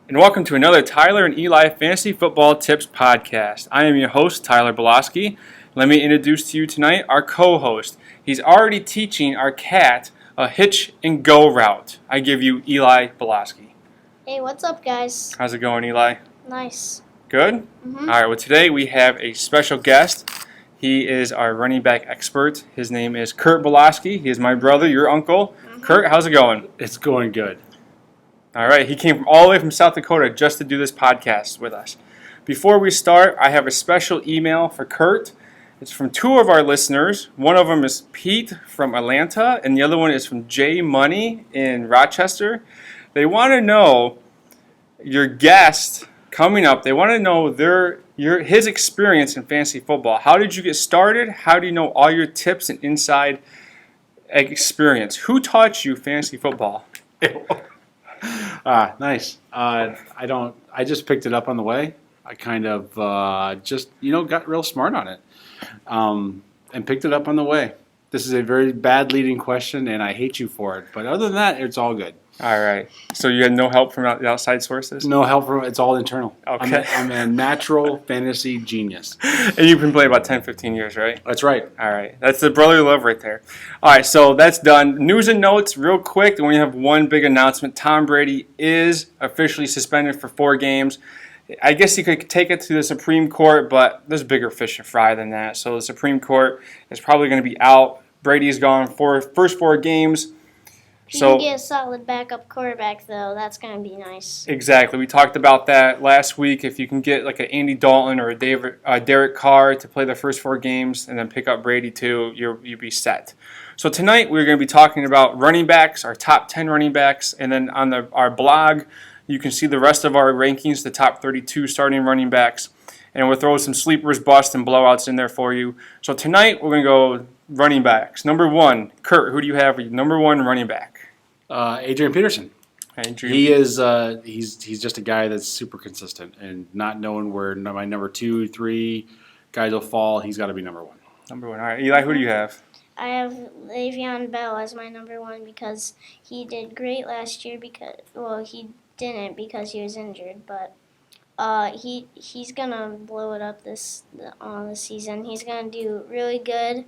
and welcome to another Tyler and Eli Fantasy Football Tips podcast. I am your host, Tyler Boloski. Let me introduce to you tonight our co-host. He's already teaching our cat a hitch and go route. I give you Eli Boloski. Hey, what's up, guys? How's it going, Eli? Nice. Good? Mm-hmm. All right, well, today we have a special guest. He is our running back expert. His name is Kurt Boloski. He is my brother, your uncle. Mm-hmm. Kurt, how's it going? It's going good. All right, he came all the way from South Dakota just to do this podcast with us. Before we start, I have a special email for Kurt. It's from two of our listeners. One of them is Pete from Atlanta, and the other one is from Jay Money in Rochester. They want to know your guest coming up. They want to know his experience in fantasy football. How did you get started? How do you know all your tips and inside experience? Who taught you fantasy football? Nice. I just picked it up on the way. I kind of got real smart on it and picked it up on the way. This is a very bad leading question, and I hate you for it. But other than that, it's all good. All right. So you had no help from the outside sources? No help from it's all internal. Okay. I'm a natural fantasy genius. And you've been playing about 10, 15 years, right? That's right. All right. That's the brotherly love right there. All right, so that's done. News and notes real quick. Then we have one big announcement. Tom Brady is officially suspended for 4 games. I guess he could take it to the Supreme Court, but there's bigger fish to fry than that. So the Supreme Court is probably going to be out. Brady's gone for first 4 games. If you can get a solid backup quarterback, though, that's going to be nice. Exactly. We talked about that last week. If you can get like an Andy Dalton or a Derek Carr to play the first 4 games and then pick up Brady too, you'll be set. So tonight we're going to be talking about running backs, our top 10 running backs, and then on our blog you can see the rest of our rankings, the top 32 starting running backs, and we'll throw some sleepers, busts, and blowouts in there for you. So tonight we're going to go running backs. Number 1, Kurt, who do you have for your number 1 running back? Adrian Peterson. Adrian. He is. He's just a guy that's super consistent, and not knowing where my number 2, 3 guys will fall. He's got to be number 1. Number 1. All right, Eli, who do you have? I have Le'Veon Bell as my number 1 because he did great last year. He didn't because he was injured, but he's gonna blow it up this season. He's gonna do really good.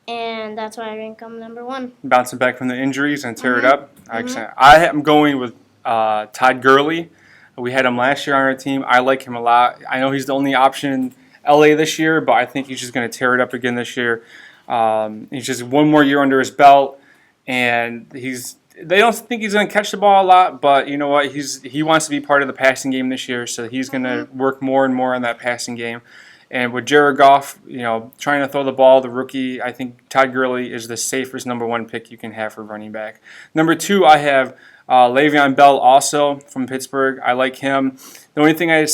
And that's why I rank him number 1. Bouncing back from the injuries and tear it up. Excellent. I am going with Todd Gurley. We had him last year on our team. I like him a lot. I know he's the only option in LA this year, but I think he's just going to tear it up again this year. He's just one more year under his belt, and they don't think he's going to catch the ball a lot, but you know what? He wants to be part of the passing game this year, so he's going to work more and more on that passing game. And with Jared Goff, trying to throw the ball, the rookie, I think Todd Gurley is the safest number 1 pick you can have for running back. Number 2, I have Le'Veon Bell also from Pittsburgh. I like him. The only thing that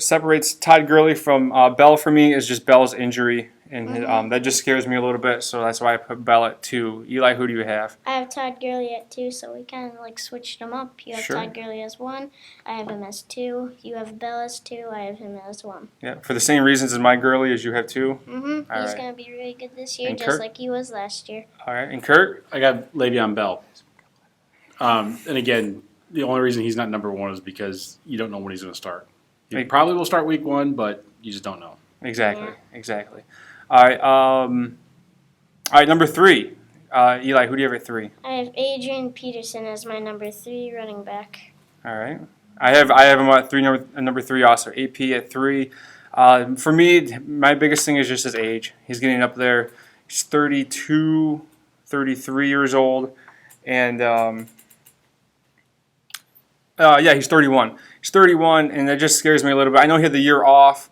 separates Todd Gurley from Bell for me is just Bell's injury. And that just scares me a little bit, so that's why I put Bell at 2. Eli, who do you have? I have Todd Gurley at 2, so we kind of switched them up. You have Sure. Todd Gurley as 1. I have him as 2. You have Bell as 2. I have him as 1. Yeah, for the same reasons as my Gurley as you have 2. Mm-hmm. All He's right. going to be really good this year, And just Kurt? like he was last year. All right, and Kurt? I got Le'Veon Bell. And again, the only reason he's not number 1 is because you don't know when he's going to start. He probably will start week 1, but you just don't know. Exactly. All right, number 3. Eli, who do you have at 3? I have Adrian Peterson as my number 3 running back. All right. I have him at number 3 also. AP at 3. For me, my biggest thing is just his age. He's getting up there. He's 32, 33 years old. And, he's 31. He's 31, and that just scares me a little bit. I know he had the year off,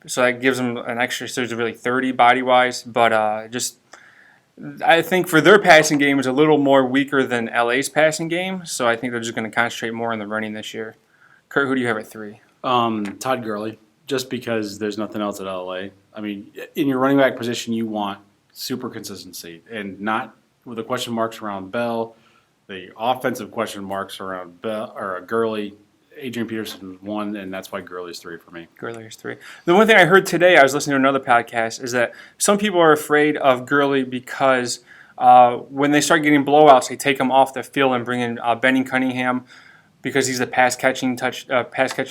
so that gives him an extra, so he's really 30 body-wise. But I think for their passing game is a little more weaker than LA's passing game, so I think they're just going to concentrate more on the running this year. Kurt, who do you have at 3? Todd Gurley, just because there's nothing else at LA. I mean, in your running back position, you want super consistency, and not with the question marks around Bell, the offensive question marks around Bell or Gurley. Adrian Peterson is 1, and that's why Gurley's 3 for me. Gurley's 3. The one thing I heard today, I was listening to another podcast, is that some people are afraid of Gurley because when they start getting blowouts, they take him off the field and bring in Benny Cunningham. because he's a pass catching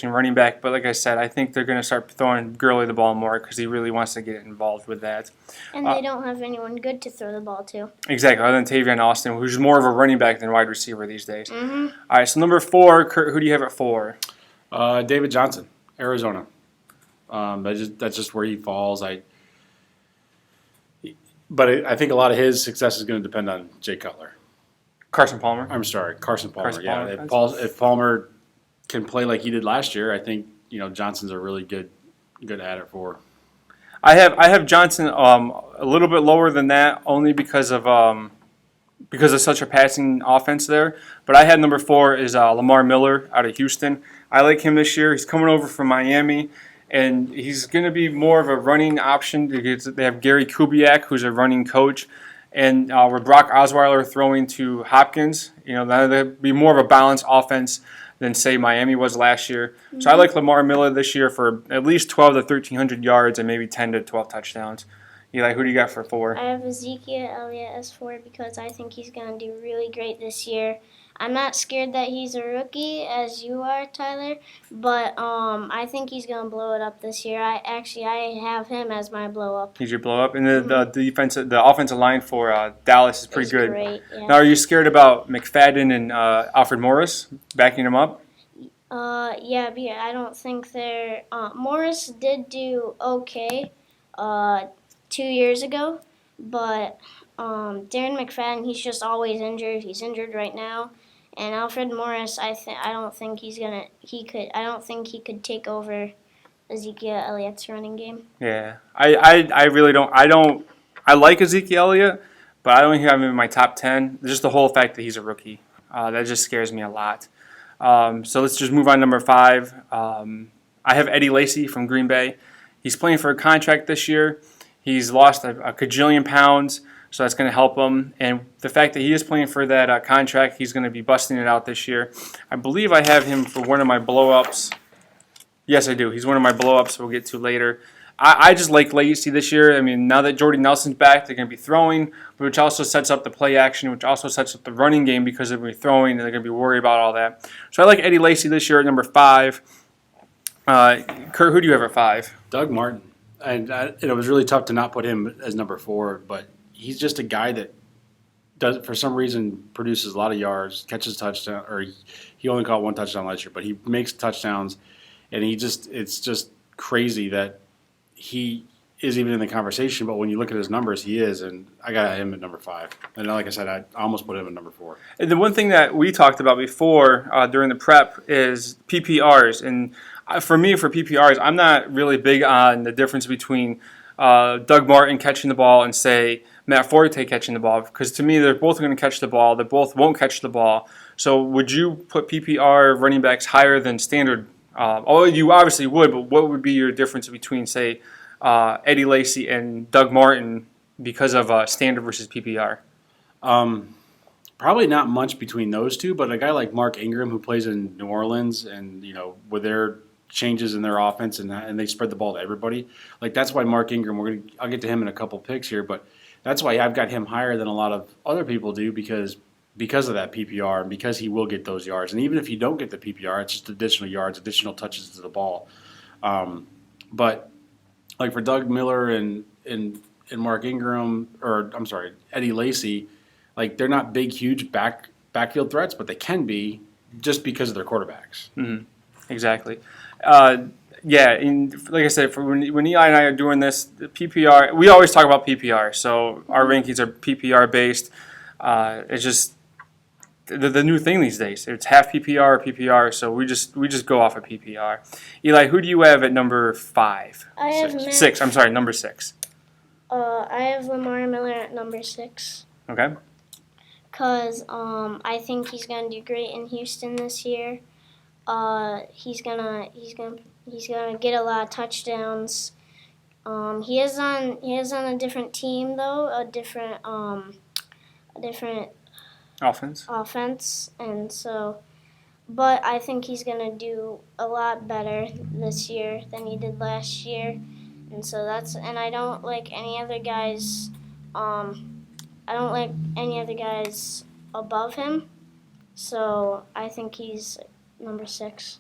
running back. But like I said, I think they're going to start throwing Gurley the ball more because he really wants to get involved with that. And they don't have anyone good to throw the ball to. Exactly, other than Tavion Austin, who's more of a running back than wide receiver these days. Mm-hmm. All right, so number 4, Kurt, who do you have at 4? David Johnson, Arizona. That's just where he falls. But I think a lot of his success is going to depend on Jay Cutler. Carson Palmer. I'm sorry, Carson Palmer. Carson Yeah, Palmer. if Palmer can play like he did last year, I think Johnson's a really good at it for. I have Johnson a little bit lower than that, only because of such a passing offense there. But I had number 4 is Lamar Miller out of Houston. I like him this year. He's coming over from Miami, and he's going to be more of a running option. They have Gary Kubiak, who's a running coach, and with Brock Osweiler throwing to Hopkins, that'd be more of a balanced offense than, say, Miami was last year. Mm-hmm. So I like Lamar Miller this year for at least 12 to 1,300 yards and maybe 10 to 12 touchdowns. Eli, who do you got for 4? I have Ezekiel Elliott as 4 because I think he's going to do really great this year. I'm not scared that he's a rookie, as you are, Tyler, but I think he's going to blow it up this year. I have him as my blow up. He's your blow up, and the offensive line for Dallas is pretty good. Great, yeah. Now, are you scared about McFadden and Alfred Morris backing him up? Yeah, but I don't think they're. Morris did do okay 2 years ago, but Darren McFadden, he's just always injured. He's injured right now. And Alfred Morris, I don't think he could take over Ezekiel Elliott's running game. Yeah, I really don't. I like Ezekiel Elliott, but I don't have him in my top 10. Just the whole fact that he's a rookie, that just scares me a lot. So let's just move on to number 5. I have Eddie Lacy from Green Bay. He's playing for a contract this year. He's lost a cajillion pounds. So that's going to help him. And the fact that he is playing for that contract, he's going to be busting it out this year. I believe I have him for one of my blow-ups. Yes, I do. He's one of my blow-ups we'll get to later. I just like Lacy this year. I mean, now that Jordy Nelson's back, they're going to be throwing, which also sets up the play action, which also sets up the running game because they're going to be throwing and they're going to be worried about all that. So I like Eddie Lacy this year at number 5. Kurt, who do you have at 5? Doug Martin. And it was really tough to not put him as number 4, but he's just a guy that does, for some reason, produces a lot of yards, catches touchdown, or he only caught 1 touchdown last year, but he makes touchdowns, and it's just crazy that he is even in the conversation. But when you look at his numbers, he is, and I got him at number 5. And like I said, I almost put him at number 4. And the one thing that we talked about before during the prep is PPRs, and for me, for PPRs, I'm not really big on the difference between Doug Martin catching the ball and, say, Matt Forte catching the ball, because to me they're both going to catch the ball. They both won't catch the ball. So would you put PPR running backs higher than standard? You obviously would, but what would be your difference between, say, Eddie Lacy and Doug Martin because of standard versus PPR? Probably not much between those two, but a guy like Mark Ingram who plays in New Orleans and, with their changes in their offense and they spread the ball to everybody. Like, that's why Mark Ingram, I'll get to him in a couple picks here, but that's why I've got him higher than a lot of other people do because of that PPR and because he will get those yards. And even if you don't get the PPR, it's just additional yards, additional touches to the ball. But like for Doug Miller and Mark Ingram, Eddie Lacy, like they're not big, huge backfield threats, but they can be just because of their quarterbacks. Mm-hmm. Exactly. Yeah, and like I said, for when Eli and I are doing this, the PPR, we always talk about PPR. So our rankings are PPR based. It's just the new thing these days. It's half PPR or PPR. So we just go off of PPR. Eli, who do you have at number 5? I have 6. I'm sorry, number 6. I have Lamar Miller at number 6. Okay. Cause I think he's gonna do great in Houston this year. He's gonna get a lot of touchdowns. He is on a different team though, a different offense, and so. But I think he's gonna do a lot better this year than he did last year, and so and I don't like any other guys. I don't like any other guys above him, so I think he's number 6.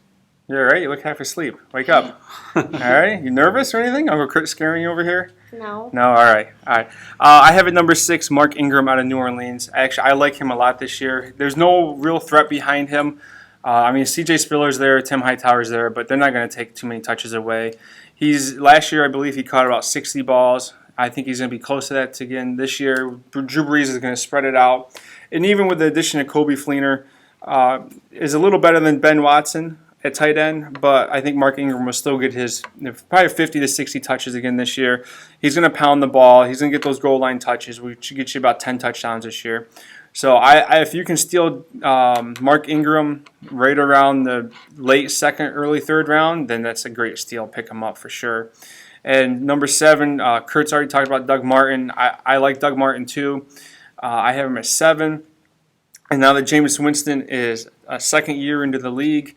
You're all right. You look half asleep. Wake up. All right. You nervous or anything? Uncle Kurt scaring you over here? No. No. All right. All right. I have at number 6, Mark Ingram out of New Orleans. Actually, I like him a lot this year. There's no real threat behind him. I mean, C.J. Spiller's there, Tim Hightower's there, but they're not going to take too many touches away. Last year, I believe he caught about 60 balls. I think he's going to be close to that again this year. Drew Brees is going to spread it out. And even with the addition of Kobe Fleener, is a little better than Ben Watson at tight end, but I think Mark Ingram will still get his probably 50 to 60 touches again this year. He's going to pound the ball. He's going to get those goal line touches, which should get you about 10 touchdowns this year. So if you can steal Mark Ingram right around the late second, early third round, then that's a great steal. Pick him up for sure. And number 7, Kurt's already talked about Doug Martin. I like Doug Martin too. I have him at 7. And now that Jameis Winston is a second year into the league,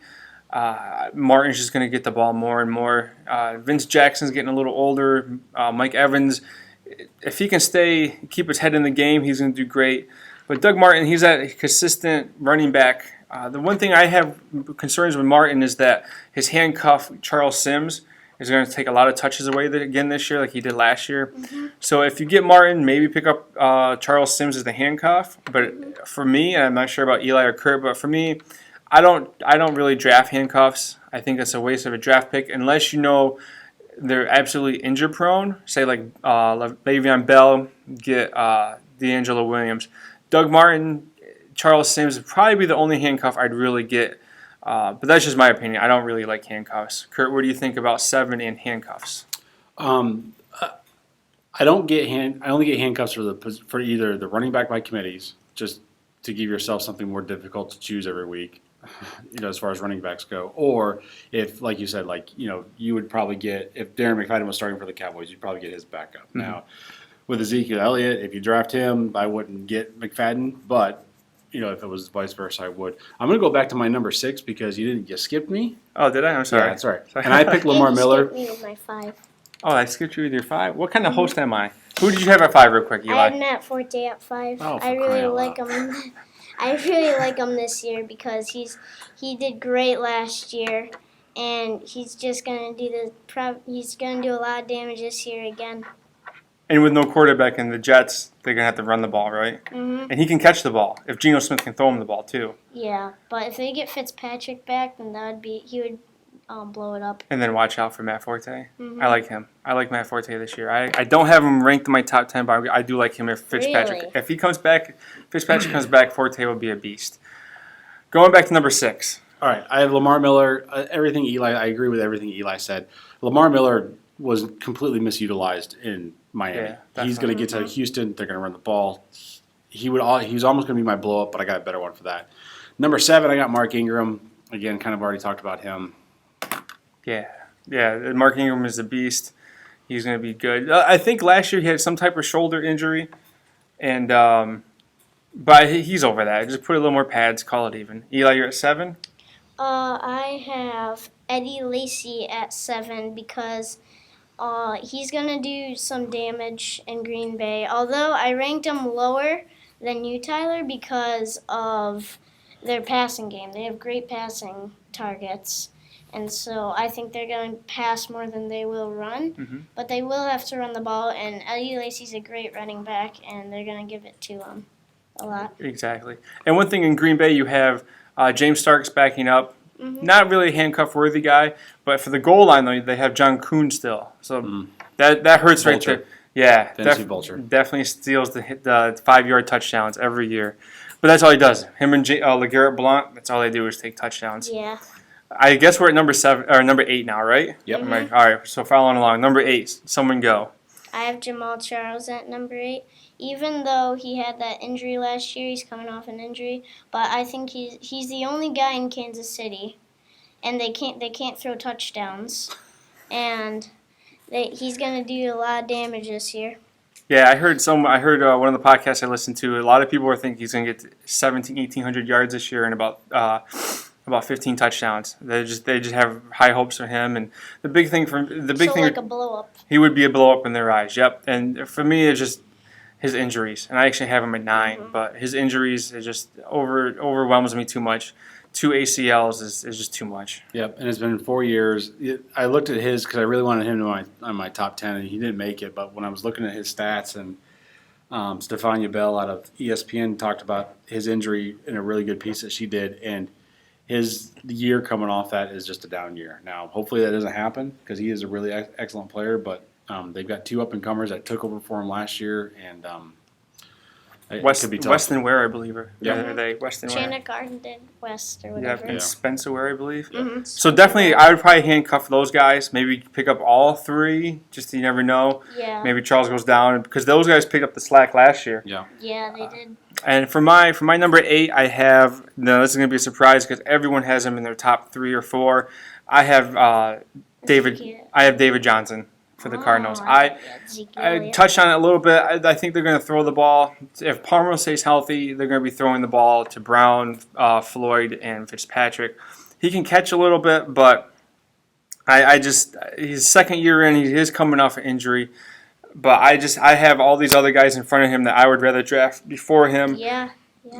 Martin's just going to get the ball more and more. Vince Jackson's getting a little older. Mike Evans, if he can keep his head in the game, he's going to do great. But Doug Martin, he's that consistent running back. The one thing I have concerns with Martin is that his handcuff, Charles Sims, is going to take a lot of touches away again this year like he did last year. Mm-hmm. So if you get Martin, maybe pick up Charles Sims as the handcuff. But for me, and I'm not sure about Eli or Kurt, but for me, I don't really draft handcuffs. I think it's a waste of a draft pick unless you know they're absolutely injury prone. Say like Le'Veon Bell, get D'Angelo Williams. Doug Martin, Charles Sims would probably be the only handcuff I'd really get. But that's just my opinion. I don't really like handcuffs. Kurt, what do you think about 7 and handcuffs? I only get handcuffs for either the running back by committees, just to give yourself something more difficult to choose every week, as far as running backs go, or if, like you said, you would probably get, if Darren McFadden was starting for the Cowboys, you'd probably get his backup. Mm-hmm. Now, with Ezekiel Elliott, if you draft him, I wouldn't get McFadden, but if it was vice versa, I would. I'm going to go back to my number 6 because you skipped me. Oh, did I? I'm sorry. Yeah, that's right. And I picked Lamar Miller. Skipped me with my 5. Oh, I skipped you with your 5? What kind of host am I? Who did you have at 5 real quick, Eli? I had Matt Forte at 5. Oh, I really like him. I really like him this year because he did great last year, and he's just gonna do a lot of damage this year again. And with no quarterback in the Jets, they're going to have to run the ball, right? Mm-hmm. And he can catch the ball if Geno Smith can throw him the ball, too. Yeah, but if they get Fitzpatrick back, then he would blow it up. And then watch out for Matt Forte. Mm-hmm. I like him. I like Matt Forte this year. I don't have him ranked in my top 10, but I do like him if Fitzpatrick. Really? If he comes back, Fitzpatrick comes back, Forte will be a beast. Going back to number 6. All right, I have Lamar Miller. I agree with everything Eli said. Lamar Miller was completely misutilized in Miami. Yeah, he's going to get to Houston. They're going to run the ball. He was almost going to be my blow up, but I got a better one for that. Number 7, I got Mark Ingram. Again, kind of already talked about him. Yeah. Mark Ingram is a beast. He's going to be good. I think last year he had some type of shoulder injury, and but he's over that. Just put a little more pads, call it even. Eli, you're at 7? I have Eddie Lacy at 7 because he's going to do some damage in Green Bay. Although I ranked him lower than you, Tyler, because of their passing game. They have great passing targets. And so I think they're going to pass more than they will run. Mm-hmm. But they will have to run the ball. And Eddie Lacy's a great running back, and they're going to give it to him a lot. Exactly. And one thing in Green Bay, you have James Starks backing up. Mm-hmm. Not really a handcuff-worthy guy, but for the goal line, though, they have John Kuhn still. So that hurts Vulture. Right there. Yeah, Vulture. Definitely steals the 5-yard touchdowns every year. But that's all he does. Him and LeGarrette Blount, that's all they do is take touchdowns. Yeah. I guess we're at number 8 now, right? Yep. Mm-hmm. All right, so following along. Number 8, someone go. I have Jamal Charles at number 8. Even though he had that injury last year, he's coming off an injury, but I think he's the only guy in Kansas City, and they can't throw touchdowns, and he's gonna do a lot of damage this year. Yeah, I heard one of the podcasts I listened to. A lot of people think he's gonna get 1,800 yards this year and about 15 touchdowns. They just have high hopes for him, and the big thing like a blow up. He would be a blow up in their eyes. Yep, and for me it's just his injuries, and I actually have him at 9, but his injuries it just overwhelms me too much. 2 ACLs is just too much. Yep, and it's been 4 years. I looked at his because I really wanted him on my top 10, and he didn't make it. But when I was looking at his stats, and Stefania Bell out of ESPN talked about his injury in a really good piece that she did, and his year coming off that is just a down year. Now, hopefully that doesn't happen because he is a really excellent player, but they've got 2 up-and-comers that took over for him last year, and it could be tough. Weston Ware, I believe. Yeah. Are they Weston Ware? Shanna Garden did West or Yeah, whatever. and Spencer Ware, I believe. Mhm. So definitely, I would probably handcuff those guys. Maybe pick up all 3, just you never know. Yeah. Maybe Charles goes down because those guys picked up the slack last year. Yeah, they did. And for my number 8, I have this is going to be a surprise because everyone has him in their top 3 or 4. I have David. Ezekiel. I have David Johnson for the Cardinals. I I touched on it a little bit. I think they're going to throw the ball. If Palmer stays healthy, they're going to be throwing the ball to Brown, Floyd, and Fitzpatrick. He can catch a little bit, but I just his second year in, he is coming off an injury. But I have all these other guys in front of him that I would rather draft before him. Yeah.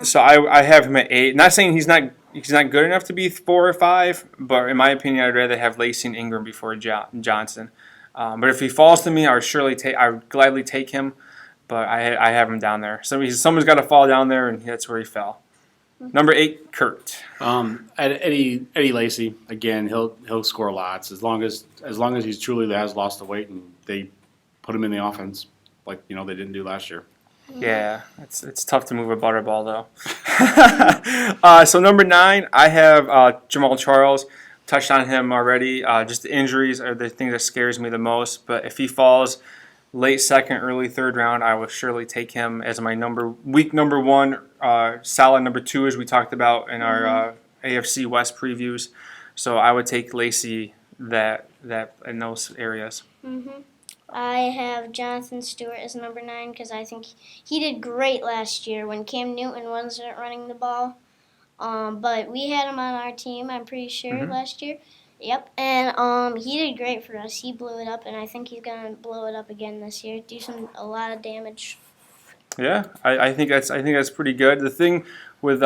So I have him at 8. Not saying he's not good enough to be 4 or 5, but in my opinion, I'd rather have Lacey and Ingram before Johnson. But if he falls to me, I would gladly take him. But I have him down there. Someone's got to fall down there, and that's where he fell. Number 8, Kurt. Eddie Lacy, again, he'll score lots as long as he's truly has lost the weight and they put him in the offense like they didn't do last year. Yeah, it's tough to move a butterball though. So number 9, I have Jamal Charles. Touched on him already. Just the injuries are the thing that scares me the most. But if he falls late second, early third round, I will surely take him as my week number 1, solid number 2, as we talked about in our AFC West previews. So I would take Lacey that in those areas. Mm-hmm. I have Jonathan Stewart as number 9 because I think he did great last year when Cam Newton wasn't running the ball. But we had him on our team, I'm pretty sure, last year. Yep, and he did great for us. He blew it up, and I think he's gonna blow it up again this year. Do a lot of damage. Yeah, I think that's pretty good. The thing with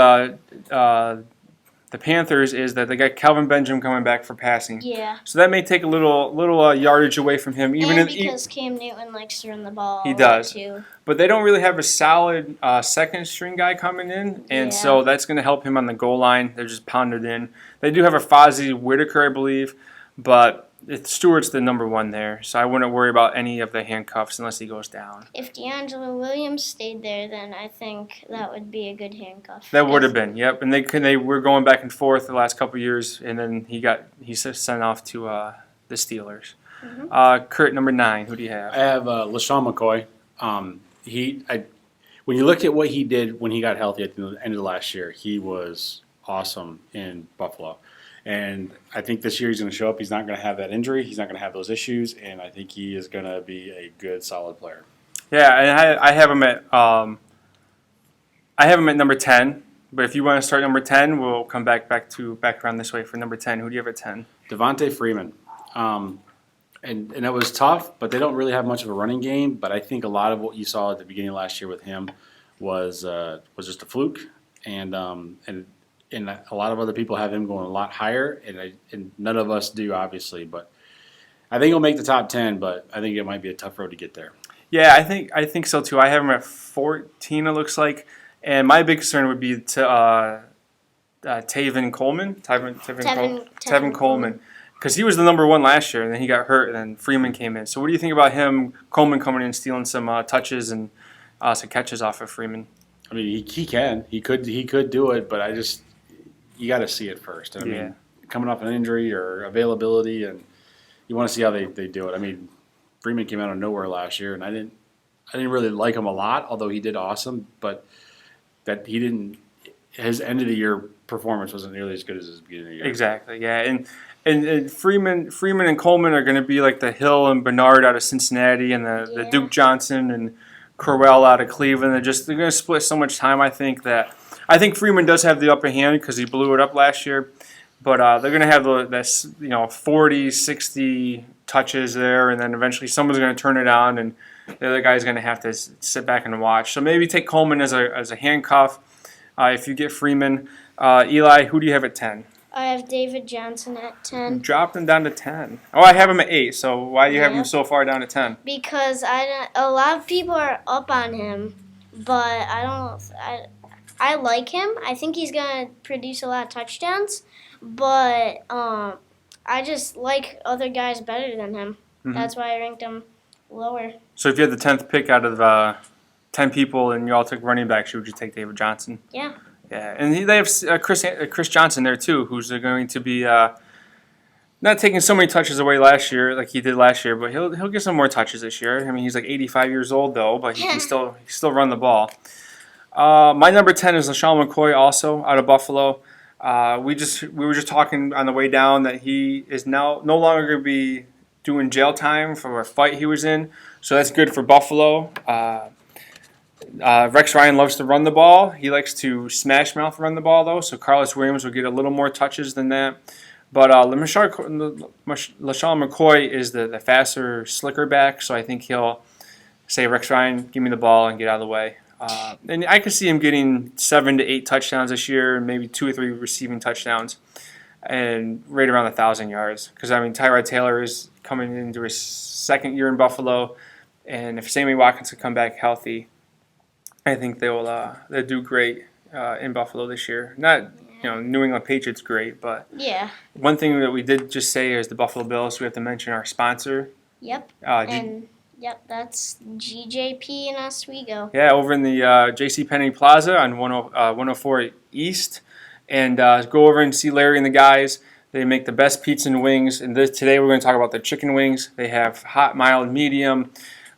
the Panthers is that they got Calvin Benjamin coming back for passing. Yeah. So that may take a little yardage away from him. Because Cam Newton likes to run the ball. He does. Too. But they don't really have a solid second string guy coming in, and so that's going to help him on the goal line. They're just pounded in. They do have a Fozzie Whitaker, I believe, but Stewart's the number 1 there, so I wouldn't worry about any of the handcuffs unless he goes down. If DeAngelo Williams stayed there, then I think that would be a good handcuff. That would have been, yep. And they were going back and forth the last couple of years, and then he sent off to the Steelers. Kurt, number 9, who do you have? I have LaShawn McCoy. When you look at what he did when he got healthy at the end of last year, he was awesome in Buffalo. And I think this year he's going to show up. He's not going to have that injury. He's not going to have those issues. And I think he is going to be a good, solid player. Yeah, and I have him at number 10. But if you want to start number 10, we'll come back around this way for number 10. Who do you have at 10? Devontae Freeman. And it was tough, but they don't really have much of a running game. But I think a lot of what you saw at the beginning of last year with him was just a fluke. And a lot of other people have him going a lot higher, and none of us do, obviously. But I think he'll make the top 10, but I think it might be a tough road to get there. Yeah, I think so too. I have him at 14, it looks like. And my big concern would be to Tevin Coleman. Tevin Coleman. Because he was the number 1 last year, and then he got hurt, and then Freeman came in. So what do you think about him, Coleman coming in, stealing some touches and some catches off of Freeman? I mean, he can. He could do it, but you got to see it first. I mean, coming off an injury or availability, and you want to see how they do it. I mean, Freeman came out of nowhere last year, and I didn't really like him a lot, although he did awesome. But his end of the year performance wasn't nearly as good as his beginning of the year. Exactly. Yeah, and Freeman and Coleman are going to be like the Hill and Bernard out of Cincinnati, and the Duke Johnson and Crowell out of Cleveland. They're going to split so much time. I think Freeman does have the upper hand because he blew it up last year, but they're going to have this 40, 60 touches there, and then eventually someone's going to turn it on, and the other guy's going to have to sit back and watch. So maybe take Coleman as a handcuff if you get Freeman. Eli, who do you have at 10? I have David Johnson at 10 Dropped him down to 10. Oh, I have him at 8. So why do you have him Yeah. so far down to 10? because a lot of people are up on him, but I like him. I think he's gonna produce a lot of touchdowns, but I just like other guys better than him. Mhm. That's why I ranked him lower. So if you had the 10th pick out of 10 people and you all took running backs, would you take David Johnson? Yeah. Yeah, and they have Chris Johnson there too, who's going to be not taking so many touches away last year like he did last year, but he'll get some more touches this year. I mean, he's like 85 years old though, but he can still run the ball. My number 10 is LaShawn McCoy, also out of Buffalo. We were just talking on the way down that he is now no longer going to be doing jail time for a fight he was in, so that's good for Buffalo. Rex Ryan loves to run the ball. He likes to smash mouth run the ball, though, so Carlos Williams will get a little more touches than that. But LaShawn McCoy is the faster, slicker back, so I think he'll say, Rex Ryan, give me the ball and get out of the way. And I could see him getting 7 to 8 touchdowns this year, and maybe 2 or 3 receiving touchdowns, and right around 1,000 yards. Because, I mean, Tyrod Taylor is coming into his second year in Buffalo, and if Sammy Watkins can come back healthy, I think they'll do great in Buffalo this year. Not, New England Patriots great, but Yeah. one thing that we did just say is the Buffalo Bills. We have to mention our sponsor. Yep. Yep, that's GJP and Oswego. Yeah, over in the JCPenney Plaza on 104 East. And go over and see Larry and the guys. They make the best pizza and wings. And today we're going to talk about the chicken wings. They have hot, mild, medium,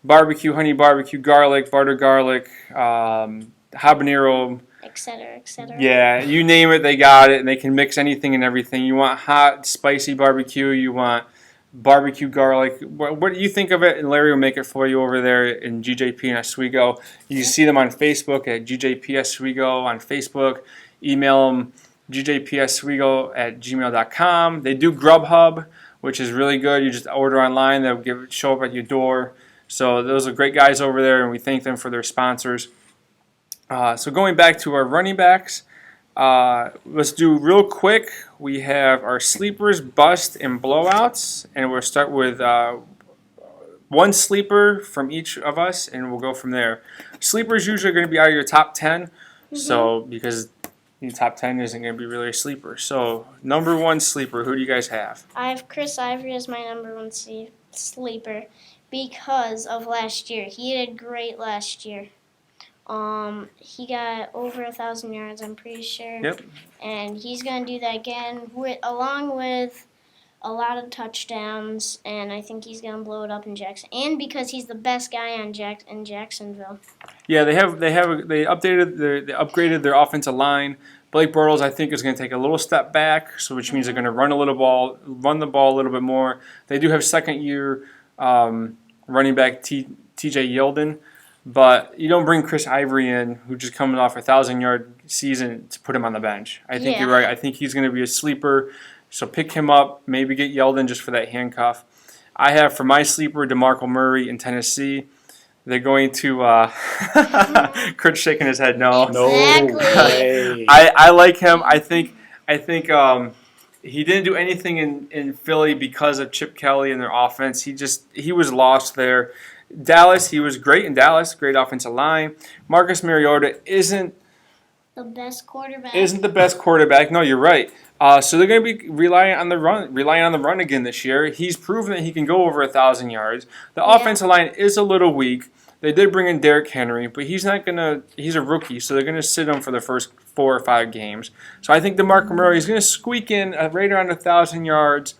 barbecue, honey barbecue, garlic, butter garlic, habanero, Etc. Etc. yeah, you name it, they got it, and they can mix anything and everything. You want hot, spicy barbecue, you want barbecue garlic. What do you think of it? And Larry will make it for you over there in GJP and Oswego. You can see them on Facebook at GJP Oswego on Facebook. Email them gjpswego@gmail.com. They do Grubhub, which is really good. You just order online, they'll show up at your door. So those are great guys over there, and we thank them for their sponsors. So going back to our running backs, let's do real quick. We have our sleepers, bust, and blowouts, and we'll start with one sleeper from each of us, and we'll go from there. Sleepers usually are going to be out of your top 10, so because your top 10 isn't going to be really a sleeper. So number 1 sleeper, who do you guys have? I have Chris Ivory as my number 1 sleeper because of last year. He did great last year. He got over 1,000 yards, I'm pretty sure. Yep. And he's gonna do that again, along with a lot of touchdowns. And I think he's gonna blow it up in Jackson. And because he's the best guy in Jacksonville. Yeah, they upgraded their offensive line. Blake Bortles, I think, is going to take a little step back, so which means they're going to run the ball a little bit more. They do have second-year running back T.J. Yeldon. But you don't bring Chris Ivory in, who just coming off a 1,000-yard season, to put him on the bench. I think you're right. I think he's going to be a sleeper. So pick him up, maybe get Yeldon just for that handcuff. I have for my sleeper DeMarco Murray in Tennessee. They're going to Kurt's shaking his head no. Exactly. No way. I like him. I think he didn't do anything in Philly because of Chip Kelly and their offense. He was lost there. Dallas, he was great in Dallas, great offensive line. Marcus Mariota isn't The best quarterback. the best quarterback. No, you're right. So they're going to be relying on the run again this year. He's proven that he can go over 1,000 yards. The offensive line is a little weak. They did bring in Derrick Henry, but he's a rookie, so they're going to sit him for the first 4 or 5 games. So I think DeMarco Murray is going to squeak in right around 1,000 yards,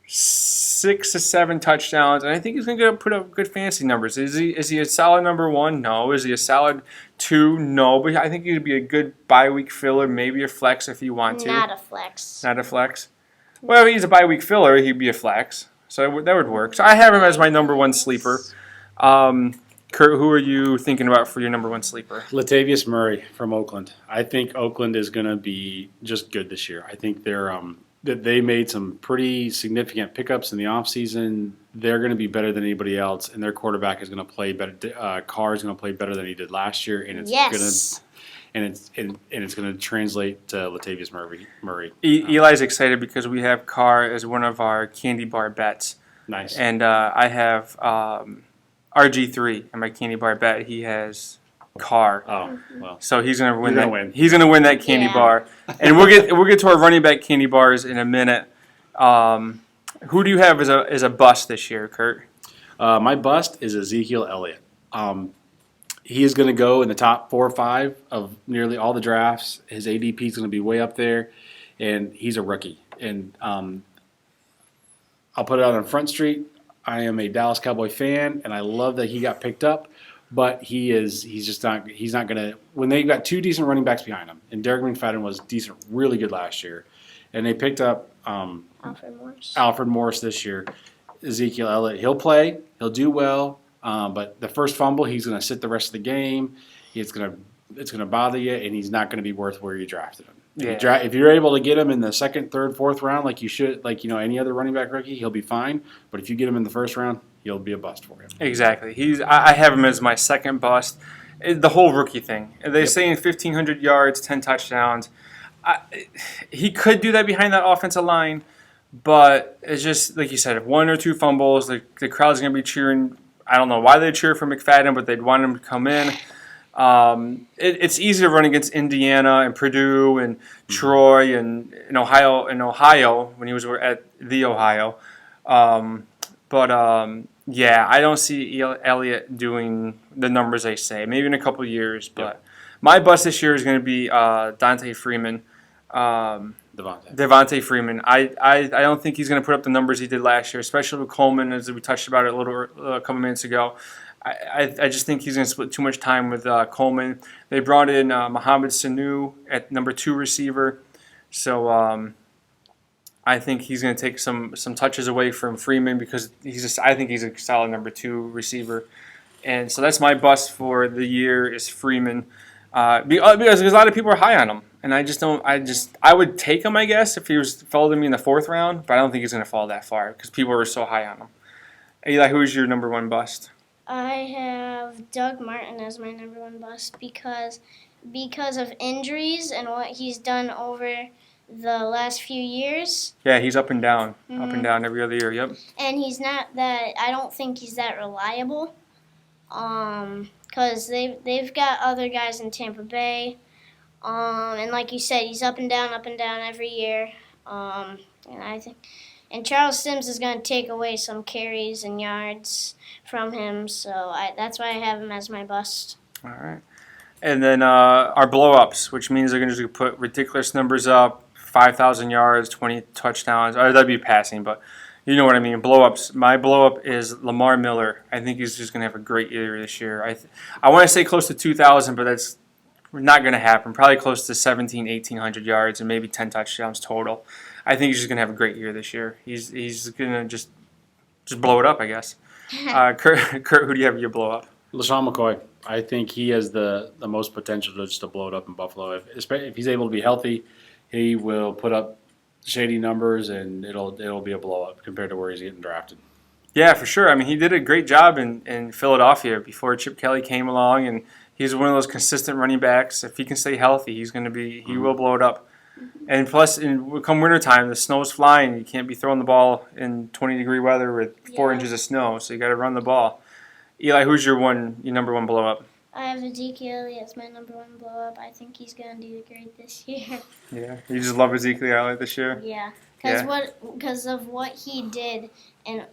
6 to 7 touchdowns, and I think he's going to put up good fantasy numbers. Is he a solid number 1? No. Is he a solid 2? No. But I think he'd be a good bye week filler, maybe a flex if you want to. Not a flex. Not a flex. Well, if he's a bye week filler, he'd be a flex, so that would work. So I have him as my number 1 sleeper. Kurt, who are you thinking about for your number 1 sleeper? Latavius Murray from Oakland. I think Oakland is going to be just good this year. I think they made some pretty significant pickups in the offseason. They're going to be better than anybody else, and their quarterback is going to play better. Carr is going to play better than he did last year, and and it's going to translate to Latavius Murray. Eli's excited because we have Carr as one of our candy bar bets. Nice. And I have RG3 in my candy bar bet. He has Carr. Oh, well. So he's gonna win You're that. gonna win. He's gonna win that candy Yeah. bar, and we'll get to our running back candy bars in a minute. Who do you have as a bust this year, Kurt? My bust is Ezekiel Elliott. He is going to go in the top 4 or 5 of nearly all the drafts. His ADP is going to be way up there, and he's a rookie. And I'll put it out on Front Street. I am a Dallas Cowboy fan, and I love that he got picked up. But he's not going to. When they got 2 decent running backs behind him, and Derek McFadden was decent, really good last year, and they picked up Alfred Morris this year. Ezekiel Elliott, he'll play, he'll do well, but the first fumble, he's going to sit the rest of the game. It's going to bother you, and he's not going to be worth where you drafted him. Yeah. If you're able to get him in the 2nd, 3rd, 4th round, like you should, like any other running back rookie, he'll be fine. But if you get him in the 1st round, he'll be a bust for you. Exactly. I have him as my second bust. The whole rookie thing. They're saying 1,500 yards, 10 touchdowns. He could do that behind that offensive line, but it's just like you said, if 1 or 2 fumbles, the crowd's going to be cheering. I don't know why they cheer for McFadden, but they'd want him to come in. It's easy to run against Indiana and Purdue and Troy and in Ohio when he was at the Ohio. Yeah, I don't see Elliott doing the numbers they say. Maybe in a couple of years, but my bust this year is going to be Devonta Freeman. Devonta Freeman. I don't think he's going to put up the numbers he did last year, especially with Coleman, as we touched about it a couple minutes ago. I just think he's going to split too much time with Coleman. They brought in Mohamed Sanu at number 2 receiver, so I think he's going to take some touches away from Freeman because I think he's a solid number 2 receiver, and so that's my bust for the year is Freeman because a lot of people are high on him. And I would take him, I guess, if he fell to me in the 4th round, but I don't think he's going to fall that far because people were so high on him. Eli, who's your number 1 bust? I have Doug Martin as my number 1 bust because of injuries and what he's done over the last few years. Yeah, he's up and down every other year. Yep. And he's not that. I don't think he's that reliable. Because they've got other guys in Tampa Bay. And like you said, he's up and down every year. And Charles Sims is going to take away some carries and yards from him, so that's why I have him as my bust. All right. And then our blow-ups, which means they're going to just put ridiculous numbers up, 5,000 yards, 20 touchdowns. Or that'd be passing, but you know what I mean. Blow-ups. My blow-up is Lamar Miller. I think he's just going to have a great year this year. I want to say close to 2,000, but that's not going to happen. Probably close to 1,800 yards and maybe 10 touchdowns total. I think he's just going to have a great year this year. He's going to just blow it up, I guess. Kurt, who do you have your blow up? LaShawn McCoy. I think he has the most potential to blow it up in Buffalo. If he's able to be healthy, he will put up shady numbers, and it'll be a blow up compared to where he's getting drafted. Yeah, for sure. I mean, he did a great job in Philadelphia before Chip Kelly came along, and he's one of those consistent running backs. If he can stay healthy, he will blow it up. And plus, come wintertime, the snow's flying. You can't be throwing the ball in 20-degree weather with 4 inches of snow, so you got to run the ball. Eli, who's your number 1 blow up? I have Ezekiel Elliott as my number 1 blow up. I think he's going to do great this year. Yeah, you just love Ezekiel Elliott this year. Yeah, because of what he did in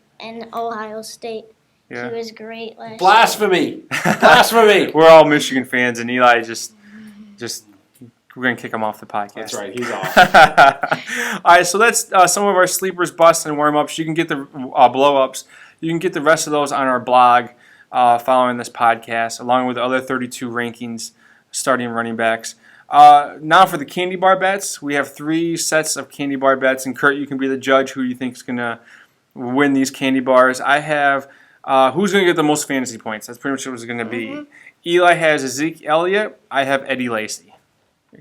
Ohio State. Yeah. He was great last year. Blasphemy! Blasphemy! We're all Michigan fans, and Eli just we're gonna kick him off the podcast. That's right, he's off. All right, so that's some of our sleepers, busts, and warm ups. You can get the blow ups. You can get the rest of those on our blog following this podcast, along with the other 32 rankings starting running backs. Now for the candy bar bets, we have 3 sets of candy bar bets, and Kurt, you can be the judge who you think is gonna win these candy bars. I have who's gonna get the most fantasy points. That's pretty much what it's gonna be. Eli has Ezekiel Elliott. I have Eddie Lacy.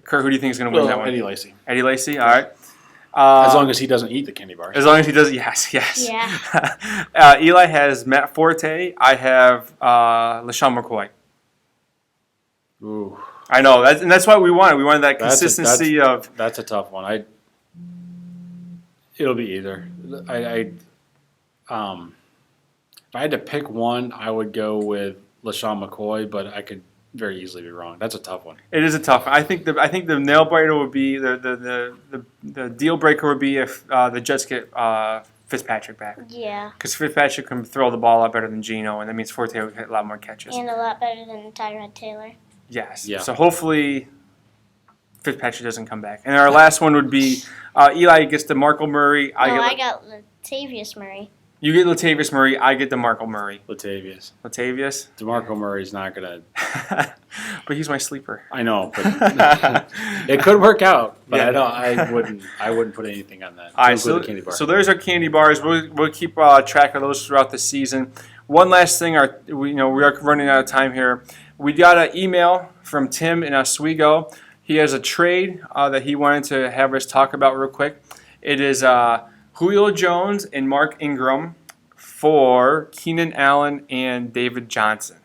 Kurt, who do you think is going to win that one? Eddie Lacy. Eddie Lacy, all right. As long as he doesn't eat the candy bars. As long as he does, yes. Yeah. Eli has Matt Forte. I have LaShawn McCoy. Ooh. I know, and that's what we wanted. We wanted that That's a- consistency of. That's a tough one. It'll be either. If I had to pick one, I would go with LaShawn McCoy, but I could very easily be wrong. That's a tough one. It is a tough. I think the nail biter would be the deal breaker would be if the Jets get Fitzpatrick back, Yeah, because Fitzpatrick can throw the ball a lot better than Geno, and that means Forte would hit a lot more catches. and a lot better than Tyrod Taylor. Yes. Yeah. So hopefully Fitzpatrick doesn't come back. And our last one would be Eli gets DeMarco Murray. I got Latavius Murray. You get Latavius Murray. I get DeMarco Murray. Latavius. Latavius. DeMarco Murray's not going to. But he's my sleeper. I know, but it could work out. But Yeah. I wouldn't put anything on that. All right, Include so, the candy bar. so there's our candy bars. We'll keep track of those throughout the season. One last thing, we are running out of time here. We got an email from Tim in Oswego. He has a trade that he wanted to have us talk about real quick. It is Julio Jones and Mark Ingram for Keenan Allen and David Johnson.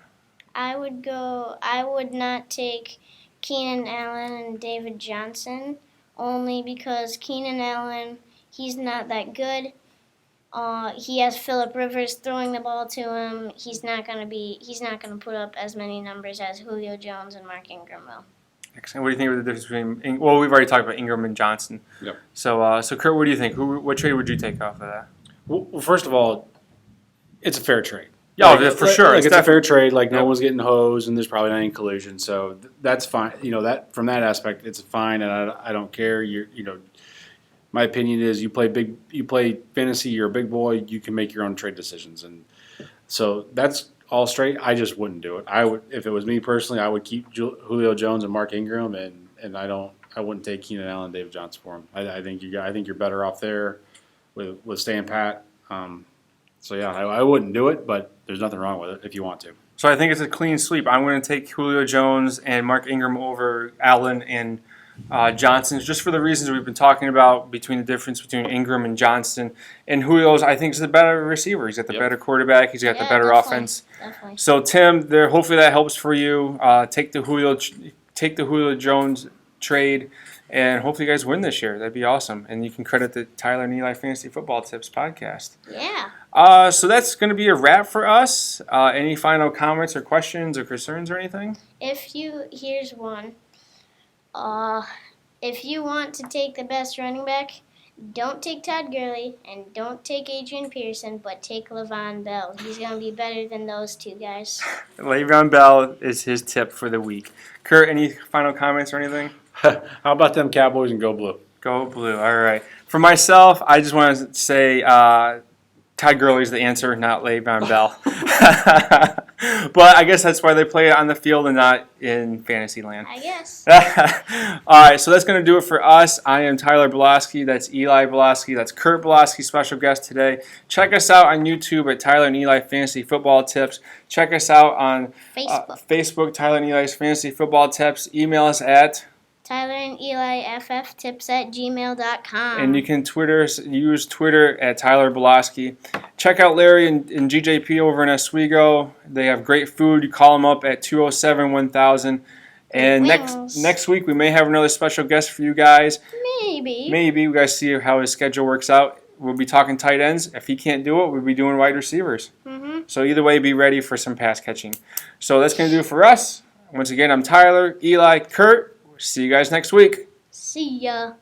I would not take Keenan Allen and David Johnson, only because Keenan Allen, he's not that good. He has Phillip Rivers throwing the ball to him. He's not gonna put up as many numbers as Julio Jones and Mark Ingram will. Excellent. What do you think of the difference between? Well, we've already talked about Ingram and Johnson. Yep. So Kurt, what do you think? What trade would you take off of that? Well, first of all, it's a fair trade. Yeah, for sure. Like, it's a fair trade. Like, no Yep. one's getting hosed, and there's probably not any collusion. So that's fine. That from that aspect, it's fine, and I don't care. My opinion is you play fantasy. You're a big boy. You can make your own trade decisions, and so that's all straight. I just wouldn't do it. I would, if it was me personally, I would keep Julio Jones and Mark Ingram, and I wouldn't take Keenan Allen and David Johnson for him. I think you're better off there with staying pat. So yeah, I wouldn't do it, but there's nothing wrong with it if you want to. So I think it's a clean sweep. I'm going to take Julio Jones and Mark Ingram over Allen and Johnson, just for the reasons we've been talking about between the difference between Ingram and Johnson. And Julio's, I think, is the better receiver. He's got the better quarterback. He's got the better definitely, offense. Definitely. So Tim, hopefully that helps for you. Take the Julio Jones trade, and hopefully you guys win this year. That'd be awesome. And you can credit the Tyler and Eli Fantasy Football Tips podcast. Yeah. So that's going to be a wrap for us. Any final comments or questions or concerns or anything? Here's one. If you want to take the best running back, don't take Todd Gurley and don't take Adrian Peterson, but take Le'Veon Bell. He's going to be better than those two guys. Le'Veon Bell is his tip for the week. Kurt, any final comments or anything? How about them Cowboys and go blue? Go blue. All right. For myself, I just want to say Todd Gurley's the answer, not Le'Veon Bell. But I guess that's why they play it on the field and not in Fantasyland. I guess. All right, so that's going to do it for us. I am Tyler Belosky. That's Eli Belosky. That's Kurt Belosky, special guest today. Check us out on YouTube at Tyler and Eli Fantasy Football Tips. Check us out on Facebook, Tyler and Eli's Fantasy Football Tips. Email us at Tyler and Eli FFtips@gmail.com. And you can use Twitter at Tyler Belosky. Check out Larry and GJP over in Oswego. They have great food. You call them up at 207-1000. And next week we may have another special guest for you guys. Maybe. You guys see how his schedule works out. We'll be talking tight ends. If he can't do it, we'll be doing wide receivers. Mm-hmm. So either way, be ready for some pass catching. So that's going to do it for us. Once again, I'm Tyler, Eli, Kurt. See you guys next week. See ya.